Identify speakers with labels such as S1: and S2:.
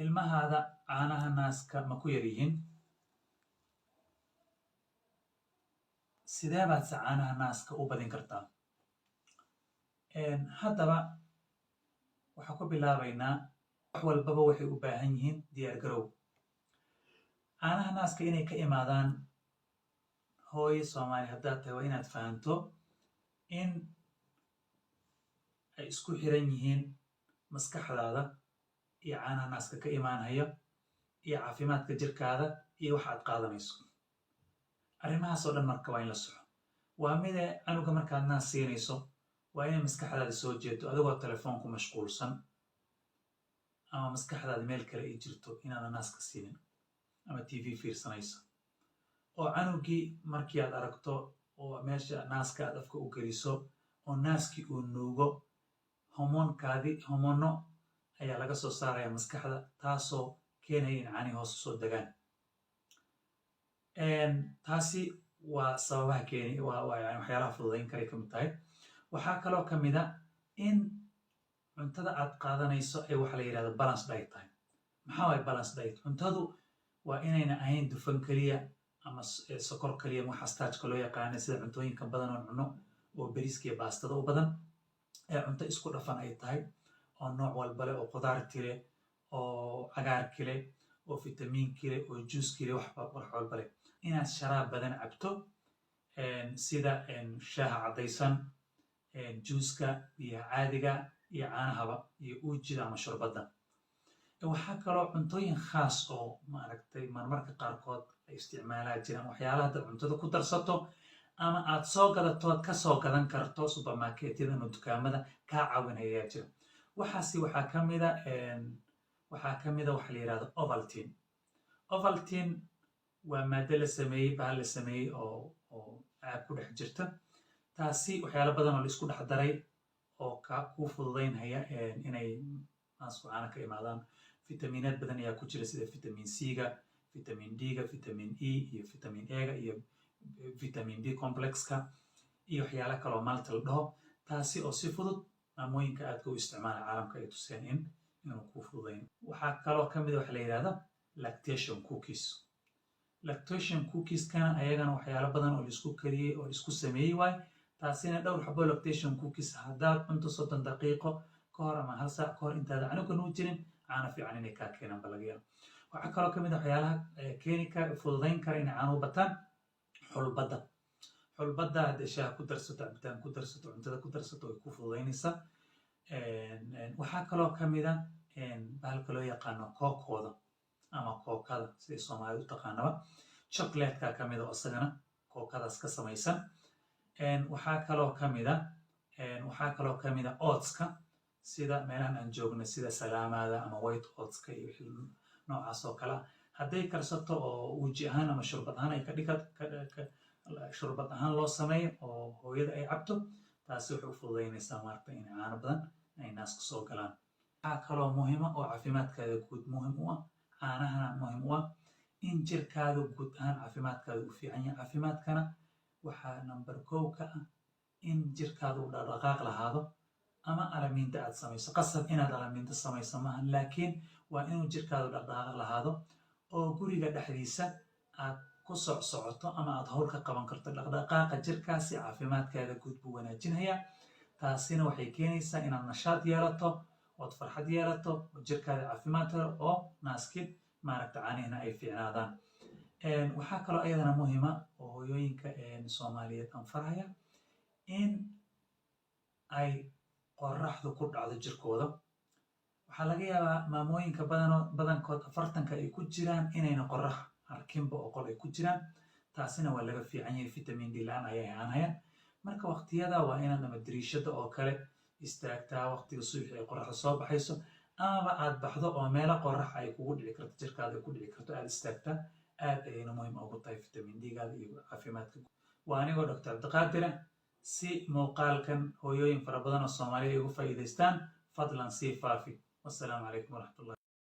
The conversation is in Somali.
S1: ilmahaada caanaha naaska ma ku yar yihiin? sidee baad se caanaha naaska u badin kartaa? haddaba waxaan ku bilaabaynaa wax walbaba waxay u baahan yihiin diyaar garow. caanaha naaska inay ka imaadaan hooyo Soomaali haddaad tahay waa inaad fahanto in ay isku xiran yihiin maskaxdaada iyo caanaha naaska ka imaanaya iyo caafimaadka jirkaada iyo waxa aad qaadanayso. arrimahaas oo dhan marka waa in la soco. waa mide canuga markaad naas siinayso waa inay maskaxdaada soo jeedo adigoo telefoonku mashquulsan ama maskaxdaada meel kale ay jirto inaadan naaska siinin ama TV fiirsanayso. oo canugii markii aad aragto oo meesha naaska aad afka u geliso oo naaskii uu nuugo hormoonno ayaa laga soo saaraya maskaxda, taasoo keenaya in caanihi hoos usoo degaan. taasi waa sababaha keeni waxyaalaha fududayn karay ka mid tahay. waxaa kaloo ka mid a in cuntada aad qaadanayso ay waxa la yidhahdo balance diet tahay. maxaa waay balance diet? cuntadu waa inayna ahayn dufan keliya ama sokor keliya waxa staajka loo yaqaana sida cuntooyinka badan oo cuno oo bariiska iyo baastada u badan, ee cunto isku dhafan ay tahay oo nooc walba leh, oo qudaarti leh, oo cagaarki leh, oo fitamiinki leh, oo juuski leh, wax walba leh. inaad sharaab badan cabto sida shaaha caddaysan, juuska, biyaha caadiga iyo caanahaba iyo uujida ama shurbadda. waxaa kaloo cuntooyin khaas oo maaragtay marmarka qaarkood ay isticmaalaa jiraan waxyaalaha haddaad cuntada ku darsato ama aad soo gadatood ka soo gadan karto supermarketyada ama dukaamada kaa caawinayaa jira. waxaasi waxaa ka mida waxa la yidhahdo Ovaltine. Ovaltine waa maado la sameeyey, bahal la sameeyey oo caag ku dhex jirta. taasi waxyaalo badan oo la isku dhex daray oo kuu fududaynaya inay naasku caana ka imaadaan. fitamiinaad badan ayaa ku jira sida vitamin C-ga, vitamin D-ga, vitamin E iyo vitamin E-ga iyo vitamin B complexka iyo waxyaalo kaloo malta la dhaho. taasi oo si fudud maamooyinka aadka u isticmaala caalamka ay tuseen inuu kuu fududayn. waxaa kaloo ka mid a waxa la yidhahda lactation cookies. lactation cookieskana ayagana waxyaalo badan oo laisku kariyey oo laisku sameeyey waay. taasina dhowr xabo lactation cookies haddaad cunto 30 daqiiqo ka hor ama 1 saac ka hor intaada canuga nuu jirin caana fiican inay kaa keenaan baa laga yaaba. waxaa kaloo ka mid a waxyaalaha keeni kara fududayn kara inay caanuhu bataan xulbadda. xulbadda hadday shaaha ku darsato, cabitaan ku darsato, cuntada ku darsato way ku fududaynaysaa. waxaa kaloo ka mid a bahalka loo yaqaano kookooda ama kookada siday Soomaalidu u taqaanaba. chocolatekaa ka mid a oo isagana kookadaas ka samaysan. waxaa kaloo ka mid a oatska sida meelahan aan joogno sida salaamada ama white oatska iyo wixii noocaas oo kale ah. hadday karsato oo uji ahaan ama shurbad ahaan ay shurbad ahaan loo sameeyo oo hooyada ay cabto, taasi waxay u fududaynaysaa maaragta in caano badan ay naaska soo galaan. waxaa kaloo muhiima oo caafimaadkaada guud muhim u ah, caanahana muhim u ah, in jirkaada guud ahaan caafimaadkaada u fiican yahay. caafimaadkana waxaa number 1 ka ah in jirkaada uu dhaqdhaqaaq lahaado ama alamiinta aad samayso. qasab inaad alamiinta samayso maahan, laakiin waa inuu jirkaadu dhaqdhaqaaq lahaado oo guriga dhexdiisa aad ku socoto ama aad howl ka qaban karto. dhaqdhaqaaqa jirkaasi caafimaadkaada guud buu wanaajinayaa. taasina waxay keenaysaa inaad nashaad yeelato, ood farxad yeelato, oo jirkaada caafimaad helo, oo naaskid maaragta caanihina ay fiicnaadaan. waxaa kaloo ayadana muhiima oo hooyooyinka Soomaaliyeed aan faraya in ay qoraxdu ku dhacdo jirkooda. waxaa laga yaabaa maamooyinka badankood 40ka ay ku jiraan inayna qorax arkinba oo qol ay ku jiraan. taasina waa laga fiican yahay, vitamin D la-aan ayay ahaanayaan. marka waqtiyada waa inaad ama dariishada oo kale istaagtaa waqtiga subaxii ay qoraxda soo baxayso, amaba aad baxdo oo meelo qorax ay kugu dhici karto, jirkaada ay ku dhici karto aad istaagtaa. aad ayayna muhiim ugu tahay vitamin D-gaada iyo caafimaadka. waa anigoo Dr. Cabdiqaadir si muuqaalkan hooyooyin fara badan oo Soomaaliya ay ugu faa'iidaystaan fadlan sii faafi. wassalaamu calaykum waraxmatullahi